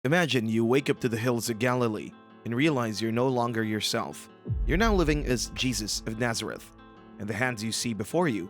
Imagine you wake up to the hills of Galilee and realize you're no longer yourself. You're now living as Jesus of Nazareth, and the hands you see before you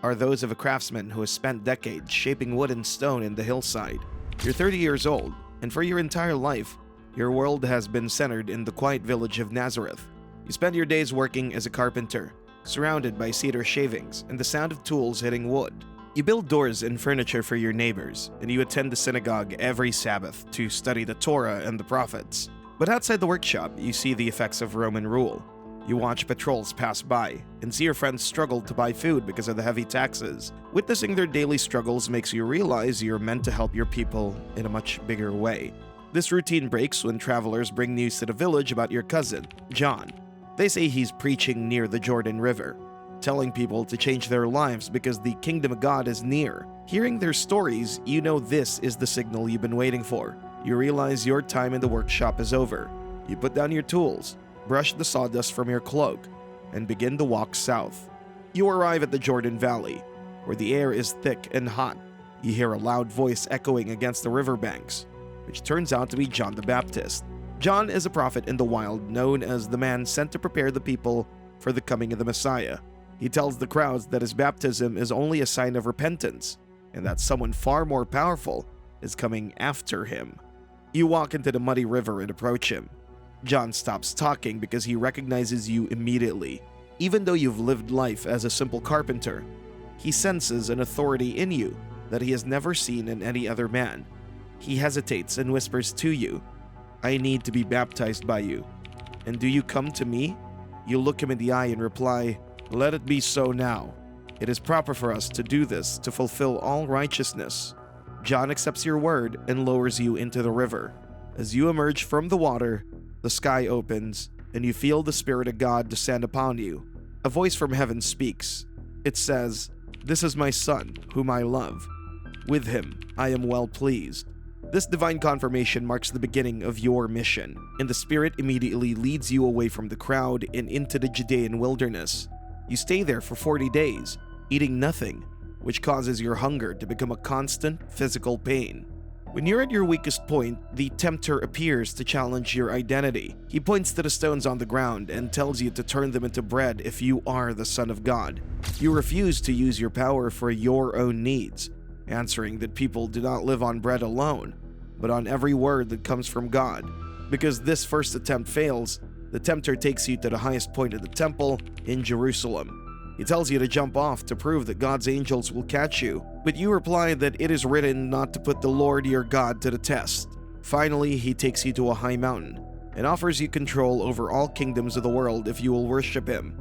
are those of a craftsman who has spent decades shaping wood and stone in the hillside. You're 30 years old, and for your entire life, your world has been centered in the quiet village of Nazareth. You spend your days working as a carpenter, surrounded by cedar shavings and the sound of tools hitting wood. You build doors and furniture for your neighbors, and you attend the synagogue every Sabbath to study the Torah and the prophets. But outside the workshop, you see the effects of Roman rule. You watch patrols pass by and see your friends struggle to buy food because of the heavy taxes. Witnessing their daily struggles makes you realize you're meant to help your people in a much bigger way. This routine breaks when travelers bring news to the village about your cousin, John. They say he's preaching near the Jordan River, telling people to change their lives because the kingdom of God is near. Hearing their stories, you know this is the signal you've been waiting for. You realize your time in the workshop is over. You put down your tools, brush the sawdust from your cloak, and begin the walk south. You arrive at the Jordan Valley, where the air is thick and hot. You hear a loud voice echoing against the riverbanks, which turns out to be John the Baptist. John is a prophet in the wild, known as the man sent to prepare the people for the coming of the Messiah. He tells the crowds that his baptism is only a sign of repentance, and that someone far more powerful is coming after him. You walk into the muddy river and approach him. John stops talking because he recognizes you immediately. Even though you've lived life as a simple carpenter, he senses an authority in you that he has never seen in any other man. He hesitates and whispers to you, "I need to be baptized by you. And do you come to me?" You look him in the eye and reply, "Let it be so now. It is proper for us to do this to fulfill all righteousness." John accepts your word and lowers you into the river. As you emerge from the water, the sky opens and you feel the Spirit of God descend upon you. A voice from heaven speaks. It says, "This is my Son, whom I love. With him I am well pleased." This divine confirmation marks the beginning of your mission, and the Spirit immediately leads you away from the crowd and into the Judean wilderness. You stay there for 40 days, eating nothing, which causes your hunger to become a constant physical pain. When you're at your weakest point, the tempter appears to challenge your identity. He points to the stones on the ground and tells you to turn them into bread if you are the Son of God. You refuse to use your power for your own needs, answering that people do not live on bread alone, but on every word that comes from God. Because this first attempt fails, the tempter takes you to the highest point of the temple in Jerusalem. He tells you to jump off to prove that God's angels will catch you, but you reply that it is written not to put the Lord your God to the test. Finally, he takes you to a high mountain and offers you control over all kingdoms of the world if you will worship him.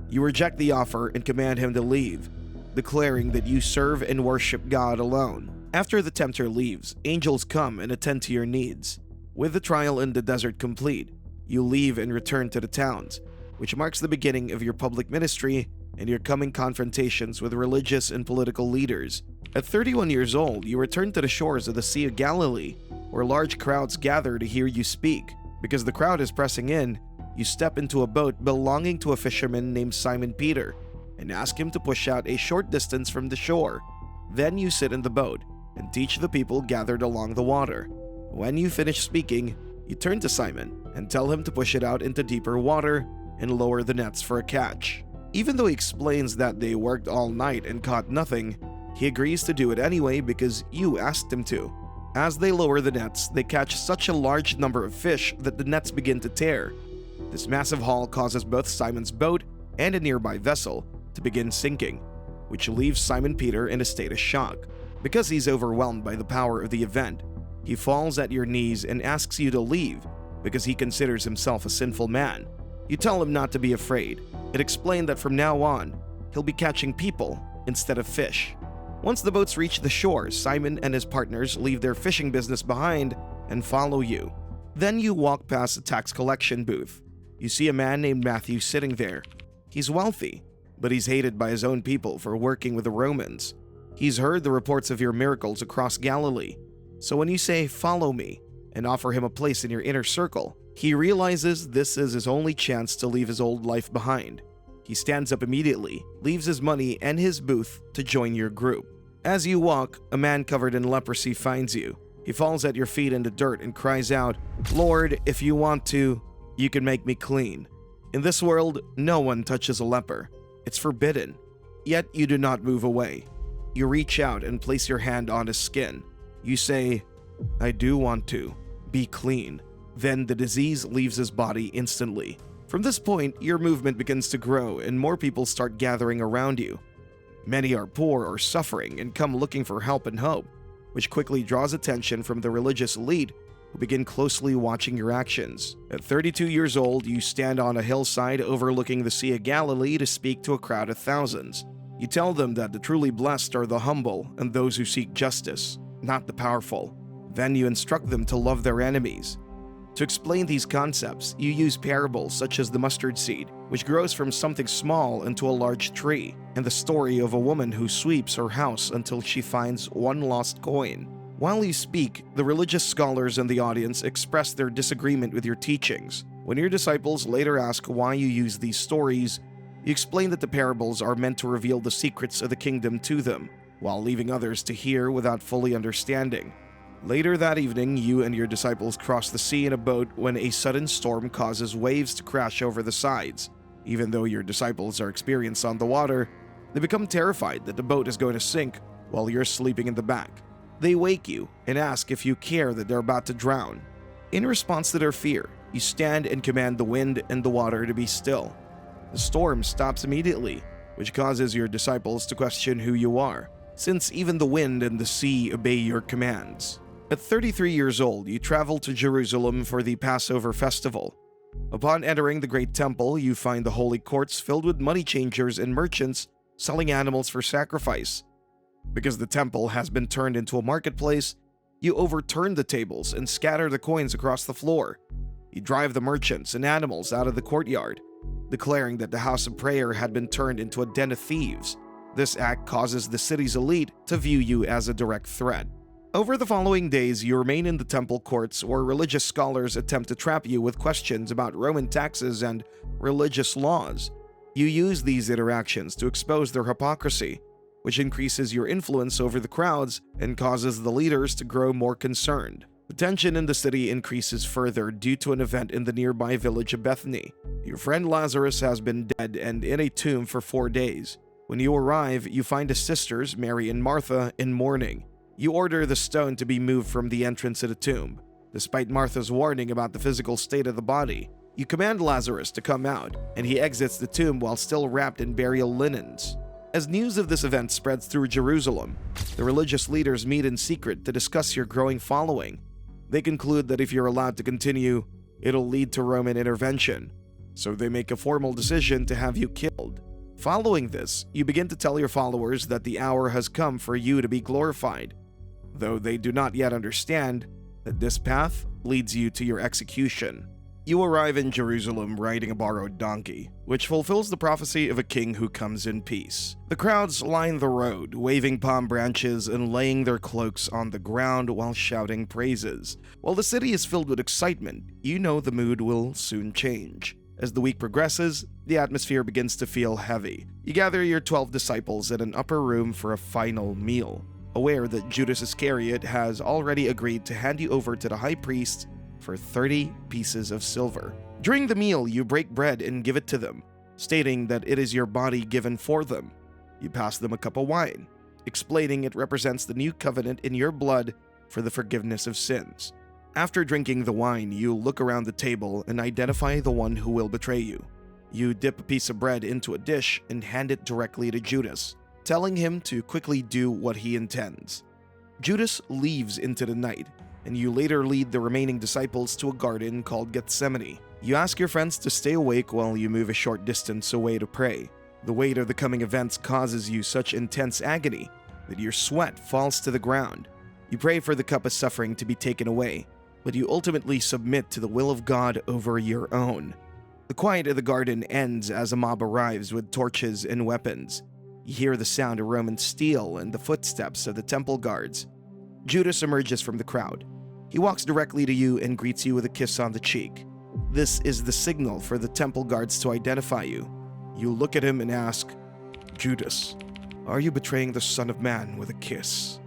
You reject the offer and command him to leave, declaring that you serve and worship God alone. After the tempter leaves, angels come and attend to your needs. With the trial in the desert complete, you leave and return to the towns, which marks the beginning of your public ministry and your coming confrontations with religious and political leaders. At 31 years old, you return to the shores of the Sea of Galilee, where large crowds gather to hear you speak. Because the crowd is pressing in, you step into a boat belonging to a fisherman named Simon Peter and ask him to push out a short distance from the shore. Then you sit in the boat and teach the people gathered along the water. When you finish speaking, you turn to Simon and tell him to push it out into deeper water and lower the nets for a catch. Even though he explains that they worked all night and caught nothing, he agrees to do it anyway because you asked him to. As they lower the nets, they catch such a large number of fish that the nets begin to tear. This massive haul causes both Simon's boat and a nearby vessel to begin sinking, which leaves Simon Peter in a state of shock. Because he's overwhelmed by the power of the event, he falls at your knees and asks you to leave because he considers himself a sinful man. You tell him not to be afraid and explain that from now on, he'll be catching people instead of fish. Once the boats reach the shore, Simon and his partners leave their fishing business behind and follow you. Then you walk past a tax collection booth. You see a man named Matthew sitting there. He's wealthy, but he's hated by his own people for working with the Romans. He's heard the reports of your miracles across Galilee. So when you say, "Follow me," and offer him a place in your inner circle, he realizes this is his only chance to leave his old life behind. He stands up immediately, leaves his money and his booth to join your group. As you walk, a man covered in leprosy finds you. He falls at your feet in the dirt and cries out, "Lord, if you want to, you can make me clean." In this world, no one touches a leper. It's forbidden. Yet you do not move away. You reach out and place your hand on his skin. You say, "I do want to. Be clean." Then the disease leaves his body instantly. From this point, your movement begins to grow and more people start gathering around you. Many are poor or suffering and come looking for help and hope, which quickly draws attention from the religious elite who begin closely watching your actions. At 32 years old, you stand on a hillside overlooking the Sea of Galilee to speak to a crowd of thousands. You tell them that the truly blessed are the humble and those who seek justice, not the powerful. Then you instruct them to love their enemies. To explain these concepts, you use parables such as the mustard seed, which grows from something small into a large tree, and the story of a woman who sweeps her house until she finds one lost coin. While you speak, the religious scholars in the audience express their disagreement with your teachings. When your disciples later ask why you use these stories, you explain that the parables are meant to reveal the secrets of the kingdom to them, while leaving others to hear without fully understanding. Later that evening, you and your disciples cross the sea in a boat when a sudden storm causes waves to crash over the sides. Even though your disciples are experienced on the water, they become terrified that the boat is going to sink while you're sleeping in the back. They wake you and ask if you care that they're about to drown. In response to their fear, you stand and command the wind and the water to be still. The storm stops immediately, which causes your disciples to question who you are, since even the wind and the sea obey your commands. At 33 years old, you travel to Jerusalem for the Passover festival. Upon entering the great temple, you find the holy courts filled with money changers and merchants selling animals for sacrifice. Because the temple has been turned into a marketplace, you overturn the tables and scatter the coins across the floor. You drive the merchants and animals out of the courtyard, declaring that the house of prayer had been turned into a den of thieves. This act causes the city's elite to view you as a direct threat. Over the following days, you remain in the temple courts where religious scholars attempt to trap you with questions about Roman taxes and religious laws. You use these interactions to expose their hypocrisy, which increases your influence over the crowds and causes the leaders to grow more concerned. The tension in the city increases further due to an event in the nearby village of Bethany. Your friend Lazarus has been dead and in a tomb for 4 days. When you arrive, you find his sisters, Mary and Martha, in mourning. You order the stone to be moved from the entrance of the tomb. Despite Martha's warning about the physical state of the body, you command Lazarus to come out, and he exits the tomb while still wrapped in burial linens. As news of this event spreads through Jerusalem, the religious leaders meet in secret to discuss your growing following. They conclude that if you're allowed to continue, it'll lead to Roman intervention, so they make a formal decision to have you killed. Following this, you begin to tell your followers that the hour has come for you to be glorified, though they do not yet understand that this path leads you to your execution. You arrive in Jerusalem riding a borrowed donkey, which fulfills the prophecy of a king who comes in peace. The crowds line the road, waving palm branches and laying their cloaks on the ground while shouting praises. While the city is filled with excitement, you know the mood will soon change. As the week progresses, the atmosphere begins to feel heavy. You gather your 12 disciples in an upper room for a final meal, aware that Judas Iscariot has already agreed to hand you over to the high priest for 30 pieces of silver. During the meal, you break bread and give it to them, stating that it is your body given for them. You pass them a cup of wine, explaining it represents the new covenant in your blood for the forgiveness of sins. After drinking the wine, you look around the table and identify the one who will betray you. You dip a piece of bread into a dish and hand it directly to Judas, telling him to quickly do what he intends. Judas leaves into the night, and you later lead the remaining disciples to a garden called Gethsemane. You ask your friends to stay awake while you move a short distance away to pray. The weight of the coming events causes you such intense agony that your sweat falls to the ground. You pray for the cup of suffering to be taken away, but you ultimately submit to the will of God over your own. The quiet of the garden ends as a mob arrives with torches and weapons. You hear the sound of Roman steel and the footsteps of the temple guards. Judas emerges from the crowd. He walks directly to you and greets you with a kiss on the cheek. This is the signal for the temple guards to identify you. You look at him and ask, "Judas, are you betraying the Son of Man with a kiss?"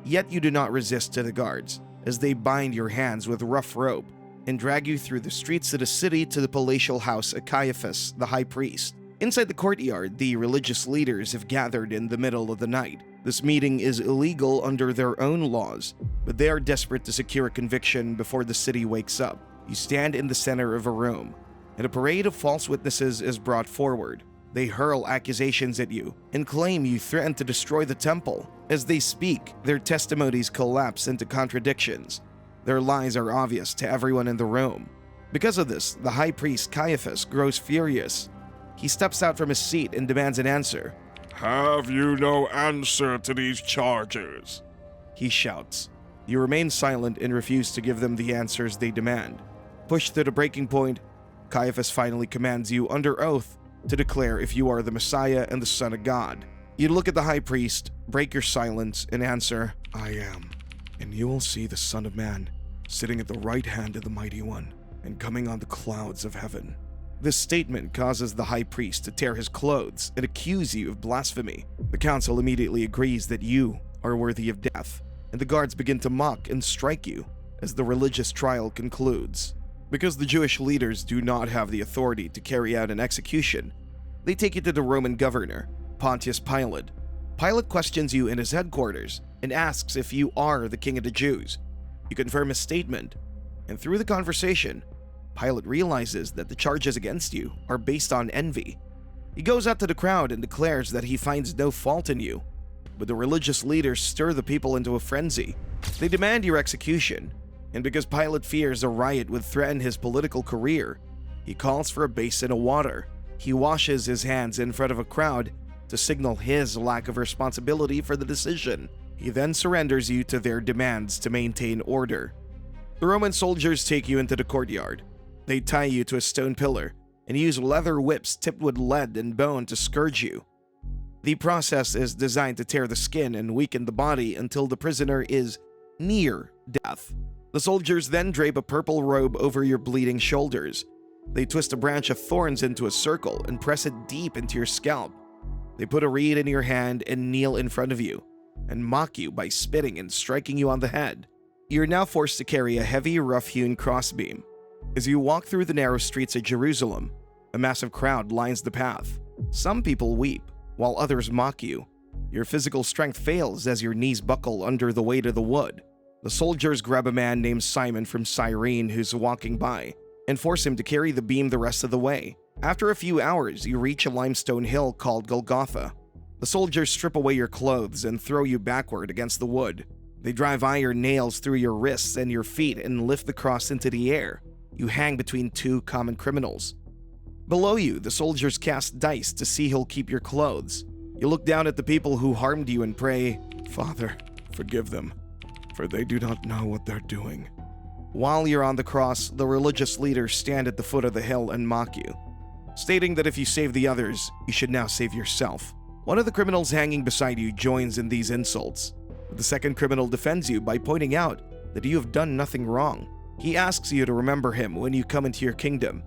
Yet you do not resist to the guards. as they bind your hands with rough rope and drag you through the streets of the city to the palatial house of Caiaphas, the high priest. Inside the courtyard, the religious leaders have gathered in the middle of the night. This meeting is illegal under their own laws, but they are desperate to secure a conviction before the city wakes up. You stand in the center of a room, and a parade of false witnesses is brought forward. They hurl accusations at you and claim you threatened to destroy the temple. As they speak, their testimonies collapse into contradictions. Their lies are obvious to everyone in the room. Because of this, the high priest Caiaphas grows furious. He steps out from his seat and demands an answer. Have you no answer to these charges? He shouts. You remain silent and refuse to give them the answers they demand. Pushed to the breaking point, Caiaphas finally commands you under oath to declare if you are the Messiah and the Son of God. You look at the high priest, break your silence, and answer, I am. And you will see the Son of Man sitting at the right hand of the Mighty One and coming on the clouds of heaven. This statement causes the high priest to tear his clothes and accuse you of blasphemy. The council immediately agrees that you are worthy of death, and the guards begin to mock and strike you as the religious trial concludes. Because the Jewish leaders do not have the authority to carry out an execution, they take you to the Roman governor, Pontius Pilate. Pilate questions you in his headquarters and asks if you are the king of the Jews. You confirm his statement, and through the conversation, Pilate realizes that the charges against you are based on envy. He goes out to the crowd and declares that he finds no fault in you, but the religious leaders stir the people into a frenzy. They demand your execution, and because Pilate fears a riot would threaten his political career, he calls for a basin of water. He washes his hands in front of a crowd to signal his lack of responsibility for the decision. He then surrenders you to their demands to maintain order. The Roman soldiers take you into the courtyard. They tie you to a stone pillar and use leather whips tipped with lead and bone to scourge you. The process is designed to tear the skin and weaken the body until the prisoner is near death. The soldiers then drape a purple robe over your bleeding shoulders. They twist a branch of thorns into a circle and press it deep into your scalp. They put a reed in your hand and kneel in front of you and mock you by spitting and striking you on the head. You're now forced to carry a heavy, rough-hewn crossbeam. As you walk through the narrow streets of Jerusalem, a massive crowd lines the path. Some people weep, while others mock you. Your physical strength fails as your knees buckle under the weight of the wood. The soldiers grab a man named Simon from Cyrene who's walking by and force him to carry the beam the rest of the way. After a few hours, you reach a limestone hill called Golgotha. The soldiers strip away your clothes and throw you backward against the wood. They drive iron nails through your wrists and your feet and lift the cross into the air. You hang between two common criminals. Below you, the soldiers cast dice to see who'll keep your clothes. You look down at the people who harmed you and pray, Father, forgive them, for they do not know what they're doing. While you're on the cross, the religious leaders stand at the foot of the hill and mock you, stating that if you save the others, you should now save yourself. One of the criminals hanging beside you joins in these insults, but the second criminal defends you by pointing out that you have done nothing wrong. He asks you to remember him when you come into your kingdom,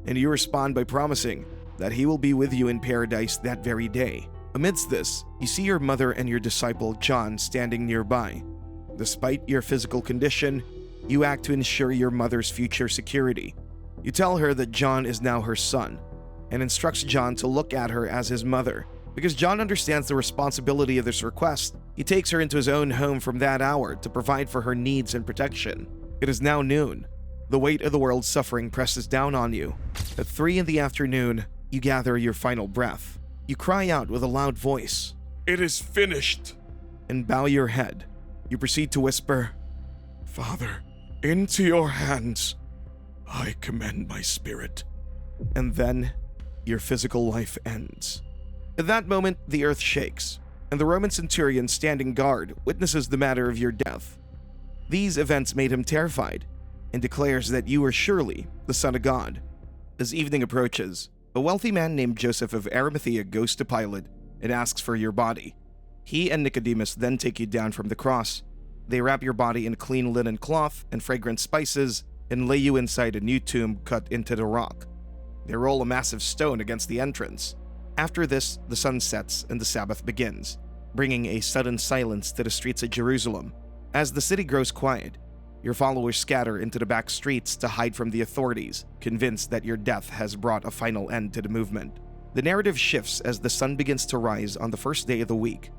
and you respond by promising that he will be with you in paradise that very day. Amidst this, you see your mother and your disciple John standing nearby. Despite your physical condition, you act to ensure your mother's future security. You tell her that John is now her son, and instructs John to look at her as his mother. Because John understands the responsibility of this request, he takes her into his own home from that hour to provide for her needs and protection. It is now noon. The weight of the world's suffering presses down on you. At 3 p.m, you gather your final breath. You cry out with a loud voice, It is finished, and bow your head. You proceed to whisper, Father, into your hands I commend my spirit. And then your physical life ends. At that moment, the earth shakes, and the Roman centurion standing guard witnesses the matter of your death. These events made him terrified, and declares that you are surely the Son of God. As evening approaches, a wealthy man named Joseph of Arimathea goes to Pilate and asks for your body. He and Nicodemus then take you down from the cross. They wrap your body in clean linen cloth and fragrant spices and lay you inside a new tomb cut into the rock. They roll a massive stone against the entrance. After this, the sun sets and the Sabbath begins, bringing a sudden silence to the streets of Jerusalem. As the city grows quiet, Your followers scatter into the back streets to hide from the authorities, convinced that your death has brought a final end to the movement. The narrative shifts as the sun begins to rise on the first day of the week.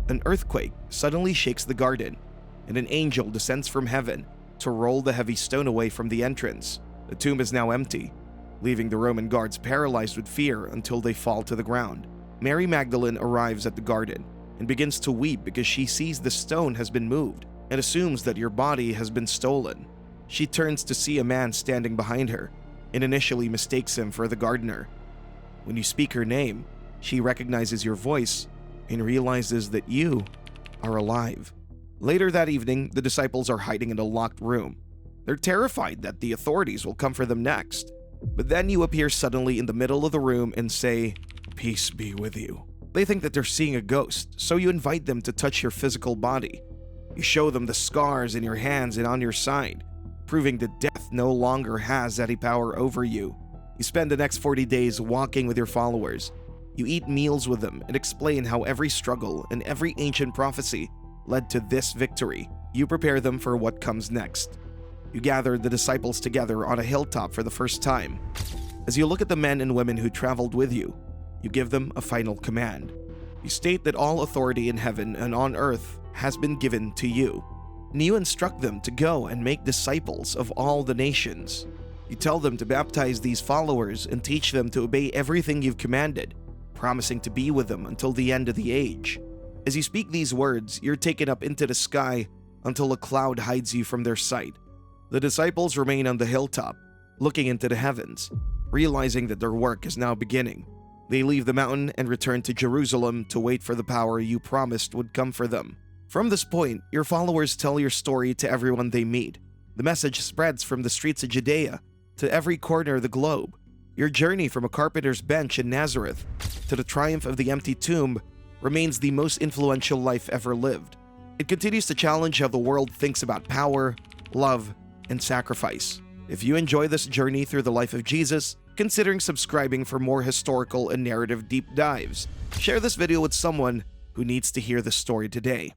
An earthquake suddenly shakes the garden, and an angel descends from heaven to roll the heavy stone away from the entrance. The tomb is now empty, leaving the Roman guards paralyzed with fear until they fall to the ground. Mary Magdalene arrives at the garden and begins to weep because she sees the stone has been moved and assumes that your body has been stolen. She turns to see a man standing behind her and initially mistakes him for the gardener. When you speak her name, she recognizes your voice and realizes that you are alive. Later that evening, the disciples are hiding in a locked room. They're terrified that the authorities will come for them next. But then you appear suddenly in the middle of the room and say, "Peace be with you." They think that they're seeing a ghost, so you invite them to touch your physical body. You show them the scars in your hands and on your side, proving that death no longer has any power over you. You spend the next 40 days walking with your followers. You eat meals with them and explain how every struggle and every ancient prophecy led to this victory. You prepare them for what comes next. You gather the disciples together on a hilltop for the first time. As you look at the men and women who traveled with you, you give them a final command. You state that all authority in heaven and on earth has been given to you. And you instruct them to go and make disciples of all the nations. You tell them to baptize these followers and teach them to obey everything you've commanded, promising to be with them until the end of the age. As you speak these words, you're taken up into the sky until a cloud hides you from their sight. The disciples remain on the hilltop, looking into the heavens, realizing that their work is now beginning. They leave the mountain and return to Jerusalem to wait for the power you promised would come for them. From this point, your followers tell your story to everyone they meet. The message spreads from the streets of Judea to every corner of the globe. Your journey from a carpenter's bench in Nazareth to the triumph of the empty tomb remains the most influential life ever lived. It continues to challenge how the world thinks about power, love, and sacrifice. If you enjoy this journey through the life of Jesus, considering subscribing for more historical and narrative deep dives. Share this video with someone who needs to hear this story today.